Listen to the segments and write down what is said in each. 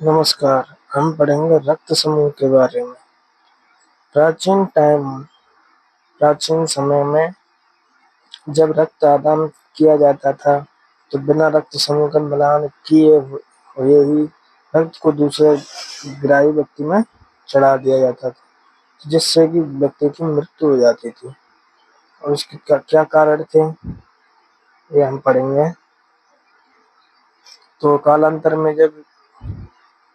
नमस्कार। हम पढ़ेंगे रक्त समूह के बारे में। प्राचीन टाइम प्राचीन समय में जब रक्त आदान किया जाता था तो बिना रक्त समूह का मिलान किए हुए ही रक्त को दूसरे ग्राही व्यक्ति में चढ़ा दिया जाता था, जिससे कि व्यक्ति की मृत्यु हो जाती थी। और उसके क्या क्या कारण थे, ये हम पढ़ेंगे। तो कालांतर में जब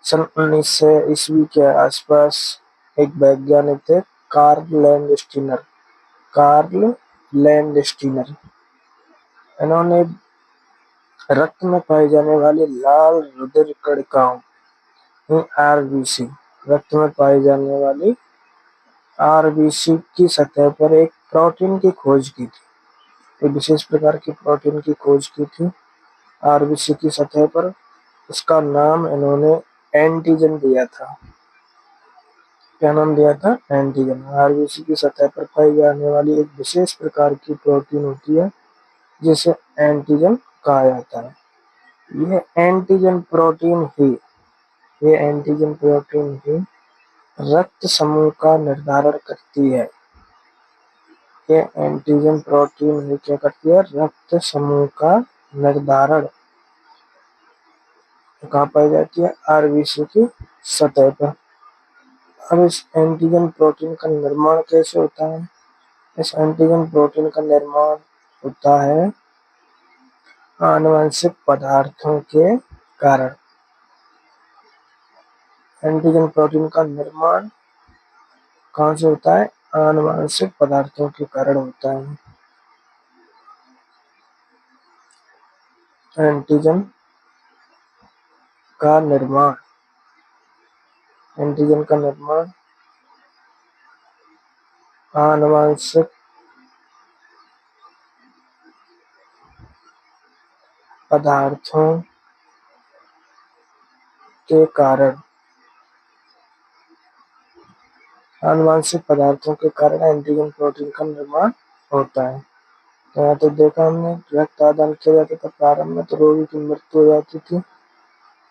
सन 1900 ईस्वी के आसपास एक वैज्ञानिक थे, कार्ल लैंडस्टीनर। इन्होंने रक्त में पाई जाने वाली लाल रुधिर कणिकाओं आरबीसी रक्त में पाई जाने वाली आरबीसी की सतह पर एक प्रोटीन की खोज की थी। एक विशेष प्रकार की प्रोटीन की खोज की थी आरबीसी की सतह पर। इसका नाम इन्होंने एंटीजन दिया था। क्या नाम दिया था? एंटीजन। आरबीसी की सतह पर पाई जाने वाली एक विशेष प्रकार की प्रोटीन होती है जिसे एंटीजन कहा जाता है। ये एंटीजन प्रोटीन ही रक्त समूह का निर्धारण करती है। ये एंटीजन प्रोटीन ही क्या करती है? रक्त समूह का निर्धारण। कहाँ पाई जाती है? आरबीसी की सतह पर। अब इस एंटीजन प्रोटीन का निर्माण कैसे होता है? इस एंटीजन प्रोटीन का निर्माण होता है आनुवंशिक पदार्थों के कारण। एंटीजन प्रोटीन का निर्माण कहाँ से होता है? आनुवंशिक पदार्थों के कारण होता है। एंटीजन का निर्माण आनुवंशिक पदार्थों के कारण एंटीजन प्रोटीन का निर्माण होता है। तो यहाँ तो देखा हमने, रक्त आदान किया जाता था प्रारंभ में तो रोगी की मृत्यु हो जाती थी।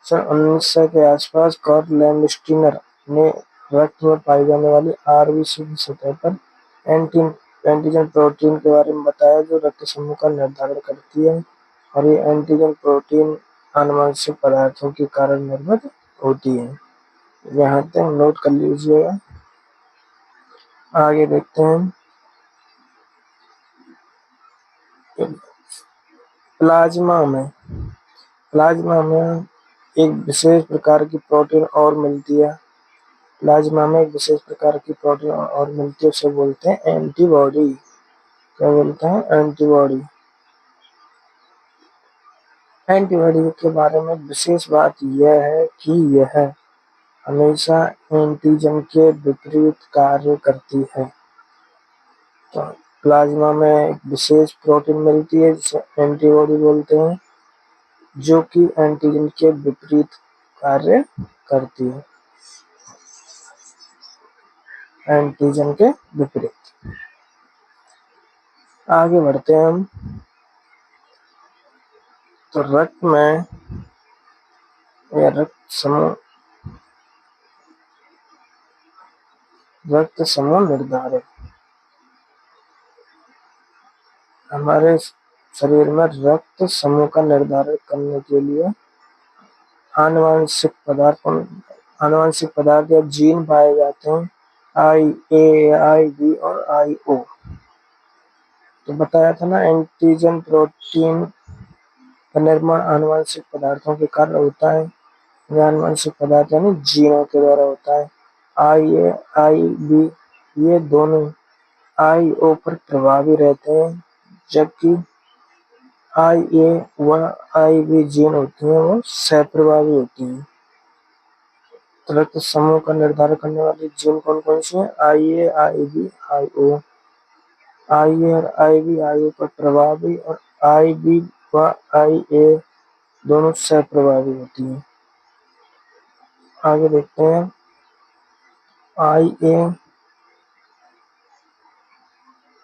सन 1900 के आसपास कार्ल लैंडस्टीनर ने रक्त में पाई जाने वाली आरबीसी की सतह पर एंटीजन प्रोटीन के बारे में बताया, जो रक्त समूह का निर्धारण करती है। और ये एंटीजन प्रोटीन आनुवंशिक पदार्थों के कारण निर्मित होती है। यहाँ तक नोट कर लीजिएगा। आगे देखते हैं। प्लाज्मा में एक विशेष प्रकार की प्रोटीन और मिलती है। उसे बोलते हैं एंटीबॉडी। क्या बोलते हैं? एंटीबॉडी। एंटीबॉडी के बारे में विशेष बात यह है कि यह हमेशा एंटीजन के विपरीत कार्य करती है। तो प्लाज्मा में एक विशेष प्रोटीन मिलती है जिसे एंटीबॉडी बोलते हैं, जो कि एंटीजन के विपरीत कार्य करती है। एंटीजन के विपरीत। आगे बढ़ते हैं हम। तो रक्त में या रक्त समूह निर्धारण। हमारे शरीर में रक्त समूह का निर्धारण करने के लिए आनुवंशिक पदार्थ या जीन पाए जाते हैं, IA, IB और IO। तो बताया था ना, एंटीजन प्रोटीन का निर्माण आनुवंशिक पदार्थों के कारण होता है। आनुवंशिक पदार्थ यानी जीनों के द्वारा होता है। IA, IB ये दोनों IO पर प्रभावी रहते हैं, जबकि IA व IB जीन होती हैं वो सप्रभावी होती हैं। तो रक्त समूह का निर्धारण करने वाली जीन कौन कौन सी है? IA, IB, IO। IA और IB IO पर प्रभावी और IB व IA दोनों सप्रभावी होती हैं। आगे देखते हैं। IA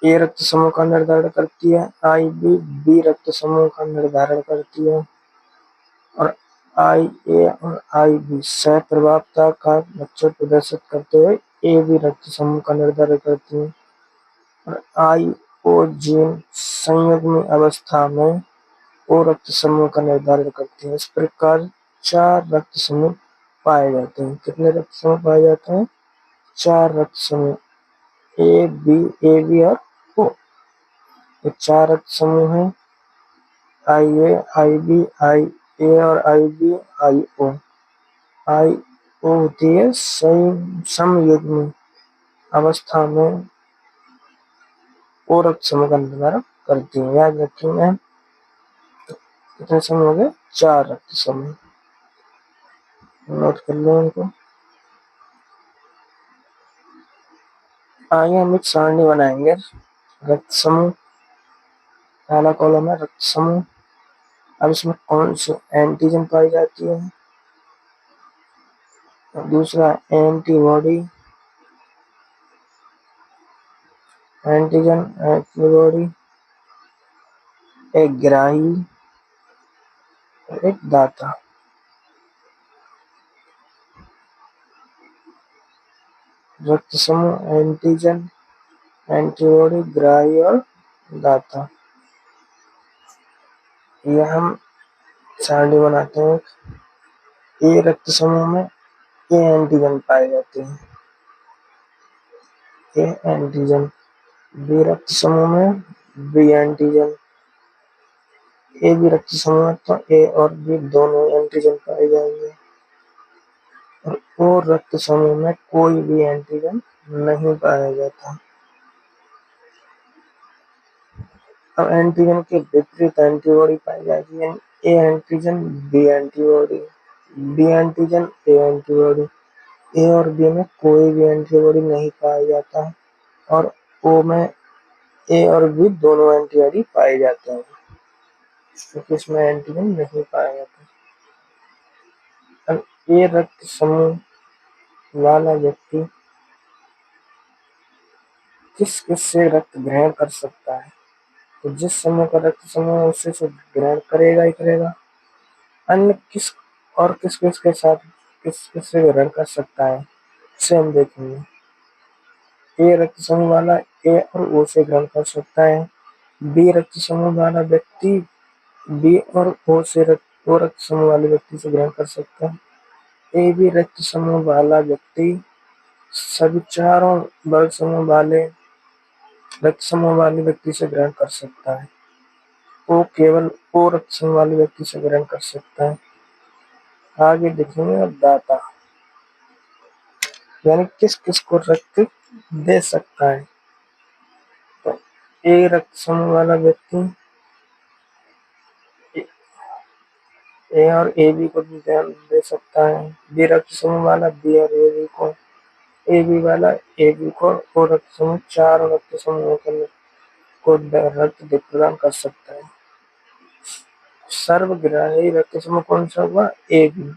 ए रक्त समूह का निर्धारण करती है, IB बी रक्त समूह का निर्धारण करती है और आई ए और आई बी सह प्रभावता का लक्षण प्रदर्शित करते हुए ए बी रक्त समूह का निर्धारण करती हैं और आई ओ जीन संयुग्म अवस्था में ओ रक्त समूह का निर्धारण करती हैं। इस प्रकार 4 रक्त समूह पाए जाते हैं। कितने रक्त समूह पाए जाते हैं? 4 रक्त समूह, ए बी और ओ। तो 4 रक्त समूह हैं, आई ए, आई बी, आई ए और आई बी, आई ओ। आई ओ होती है समयुग्मी अवस्था में ओ रक्त समूह का निर्धारण करती है। याद रखेंगे कितने समूह हो गए? 4 रक्त समूह। नोट कर लो इनको। आगे हम एक सारणी बनाएंगे। रक्त समूह, पहला कॉलम है रक्त समूह। अब इसमें कौन सी एंटीजन पाई जाती है? दूसरा एंटीबॉडी, एंटीजन एंटीबॉडी, एक ग्राही और एक दाता। रक्त समूह, एंटीजन, एंटीबॉडी, ग्राही और दाता। यह हम सारणी बनाते हैं। ए रक्त समूह में ए एंटीजन पाए जाते हैं, ए एंटीजन। बी रक्त समूह में बी एंटीजन। ए बी रक्त समूह में तो ए और बी दोनों एंटीजन पाए जाएंगे और ओ रक्त समूह में कोई भी एंटीजन नहीं पाया जाता। अब एंटीजन के विपरीत एंटीबॉडी पाई जाती है। A antigen, B antibody, B antigen, A antibody. A और बी में कोई भी एंटीबॉडी नहीं पाया जाता और ओ में ए और बी दोनों एंटीबॉडी पाए जाते हैं, क्योंकि इसमें एंटीजन नहीं पाया जाता। अब ए रक्त समूह वाला व्यक्ति किस किस से रक्त ग्रहण कर सकता है? तो जिस समूह का रक्त समूह है उससे तो ग्रहण करेगा ही करेगा। अन्य किस और किस किस के साथ किस किस से ग्रहण कर सकता है, इसे हम देखेंगे। ए रक्त समूह वाला ए और ओ से ग्रहण कर सकता है। बी रक्त समूह वाला व्यक्ति बी और ओ रक्त समूह वाले व्यक्ति से ग्रहण कर सकता है। ए बी रक्त समूह वाला व्यक्ति सभी चारों वर्ग समूह वाले रक्त समूह वाले व्यक्ति से ग्रहण कर सकता है। वो केवल ओ रक्त समूह वाले व्यक्ति से ग्रहण कर सकता है। आगे देखेंगे अब दाता, यानी किस किस को रक्त दे सकता है। तो ए रक्त समूह वाला व्यक्ति ए और ए बी को ध्यान दे सकता है। बी रक्त समूह वाला बी और ए बी को, ए बी वाला ए बी को, ओ रक्त समूह चार रक्त समूहों को रक्त प्रदान कर सकता है। सर्वग्राही रक्त समूह कौन सा हुआ? A B.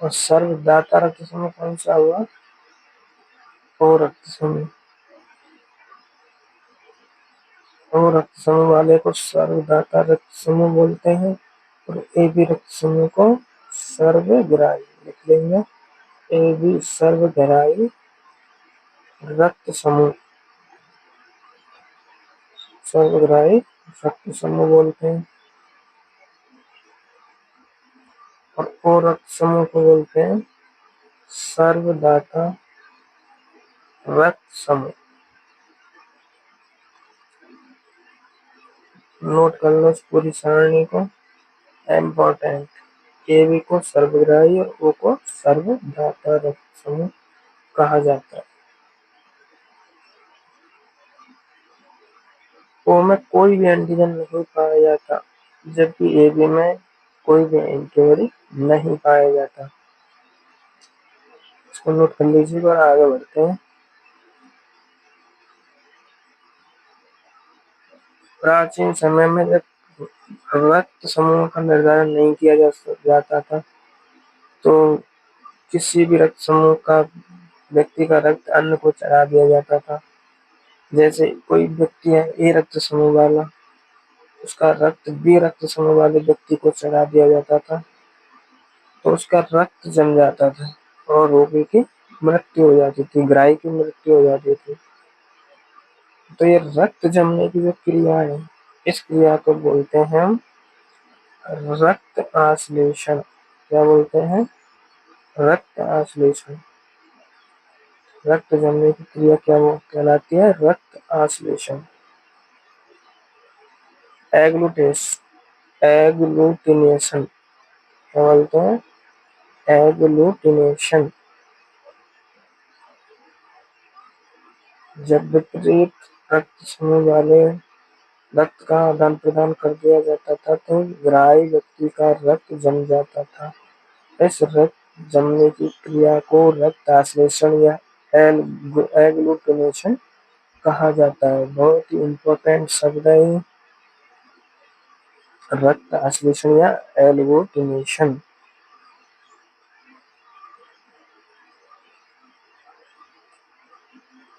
और सर्वदाता रक्त समूह कौन सा हुआ? ओ रक्त समूह। ओ रक्त समूह वाले को सर्वदाता रक्त समूह बोलते हैं और ए बी रक्त समूह को सर्वग्राही लिख लेंगे। ए बी सर्वग्राही रक्त समूह, सर्वग्राही रक्त समूह बोलते हैं और ओ रक्त समूह को बोलते हैं सर्वदाता रक्त समूह। नोट कर लो इस पूरी सारणी को, इम्पोर्टेंट। ए बी को सर्वग्राही और ओ को सर्वदाता रक्त समूह कहा जाता है। ओ में कोई भी एंटीजन नहीं पाया जाता, जबकि ए बी में कोई भी एंटीबॉडी नहीं पाया जाता। इसको नोट कर लीजिए और आगे बढ़ते हैं। प्राचीन समय में जब रक्त समूह का निर्धारण नहीं किया जाता था तो किसी भी रक्त समूह का व्यक्ति का रक्त अन्य को चढ़ा दिया जाता था। जैसे कोई व्यक्ति है ए रक्त समूह वाला, उसका रक्त बी रक्त समूह वाले व्यक्ति को चढ़ा दिया जाता था तो उसका रक्त जम जाता था और रोगी की मृत्यु हो जाती थी, ग्राही की मृत्यु हो जाती थी। तो ये रक्त जमने की जो क्रिया है, इस क्रिया को बोलते हैं हम रक्त आश्लेषण। क्या बोलते हैं? रक्त आश्लेषण। रक्त जमने की क्रिया क्या वो कहलाती है? रक्त आश्लेषण। एग्लूटिनेशन। क्या बोलते हैं? एग्लूटिनेशन। जब विपरीत रक्त समूह वाले रक्त का आदान प्रदान कर दिया जाता था तो ग्राही व्यक्ति का रक्त जम जाता था। इस रक्त जमने की क्रिया को रक्त आश्लेषण या एग्लूटिनेशन कहा जाता है। बहुत ही इम्पोर्टेंट शब्द है रक्त आश्लेषण या एग्लूटिनेशन।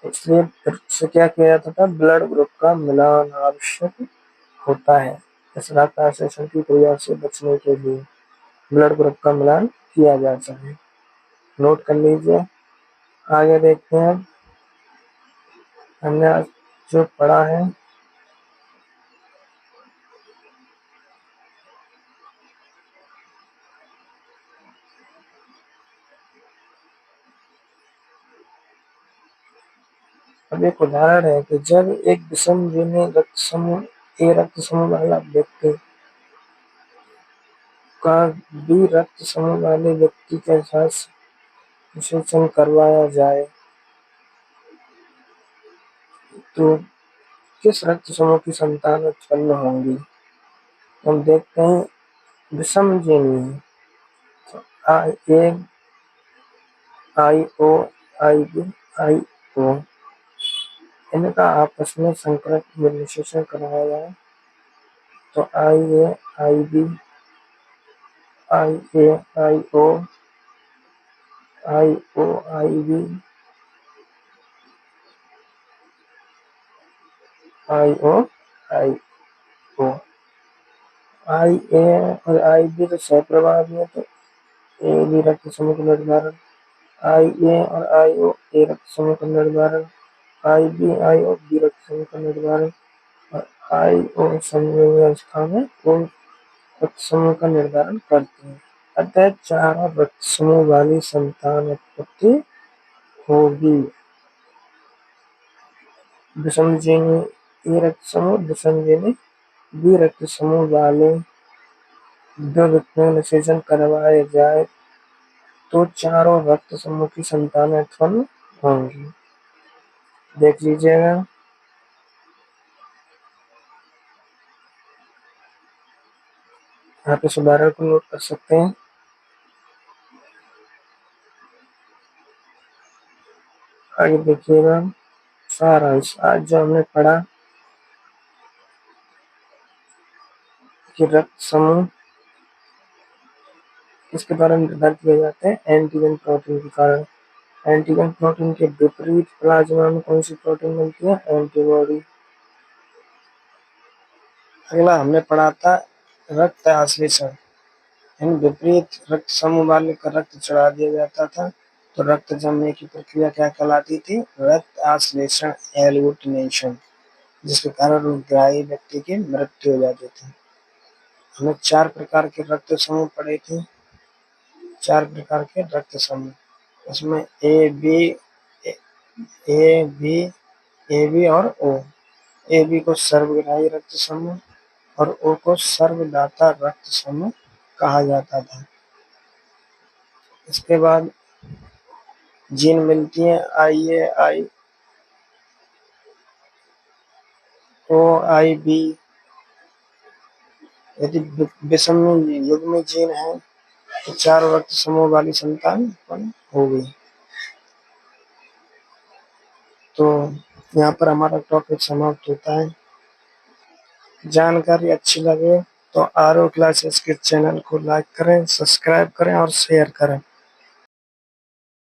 इसलिए से क्या किया जाता था? ब्लड ग्रुप का मिलान आवश्यक होता है। इस रक्त आश्लेषण की क्रिया से बचने के लिए ब्लड ग्रुप का मिलान किया जाता है। नोट कर लीजिए। आगे देखते हैं। हमने आज जो पढ़ा है, अब एक उदाहरण है कि जब एक विषमजीवी रक्त समूह वाला व्यक्ति का बी रक्त समूह वाले व्यक्ति के साथ निषेचन करवाया जाए तो किस रक्त समूह की संतान उत्पन्न होंगी? हम देखते हैं विषमजीवी ए आई ओ आई बी आई ओ, इनका आपस में संकरण निषेचन करवाया जाए तो आई ए आई B I A I O I O I B I ओ आई ओ। आई ए और आई बी तो सहप्रभावी है तो ए बी रक्त समूह का निर्धारण। आई ए और आई ओ ए रक्त समूह का निर्धारण। आई बी आई ओ बी रक्त समूह का निर्धारण और आई ओ संयोगी अवस्था में कोई रक्त समूह का निर्धारण करते हैं। अतः चार रक्त समूह वाली संतान उत्पत्ति होगी। विषमजीवी ए रक्त समूह, विषमजीवी बी रक्त समूह वाले दो व्यक्तियों निषेचन करवाए जाए तो चारों रक्त समूह की संतानें उत्पन्न होंगी। देख लीजिएगा। आप इस उदाहरण को नोट कर सकते हैं। आगे देखिएगा सारांश। आज जो हमने पढ़ा कि रक्त समूह किसके द्वारा निर्धारित किए जाते हैं? एंटीजन प्रोटीन के कारण। एंटीजन प्रोटीन के विपरीत प्लाज्मा में कौन सी प्रोटीन मिलती है? एंटीबॉडी। अगला हमने पढ़ा था रक्त आश्लेषण। इन विपरीत रक्त समूह वाले का रक्त चढ़ा दिया जाता था तो रक्त जमने की प्रक्रिया क्या कहलाती थी? रक्त आश्लेषण, एग्लूटिनेशन, जिसके कारण ग्राही व्यक्ति की मृत्यु हो जाती थी। हमने चार प्रकार के रक्त समूह पढ़े थे। चार प्रकार के रक्त समूह, उसमें ए बी और ओ। ए बी को सर्वग्राही रक्त समूह और ओ को सर्वदाता रक्त समूह कहा जाता था। इसके बाद जीन मिलती है आई ए आई ओ आई बी। यदि विषम युग्म जीन है तो चार रक्त समूह वाली संतान उत्पन्न होगी। तो यहाँ पर हमारा टॉपिक समाप्त होता है। जानकारी अच्छी लगे तो आरओ क्लासेस के चैनल को लाइक करें, सब्सक्राइब करें और शेयर करें।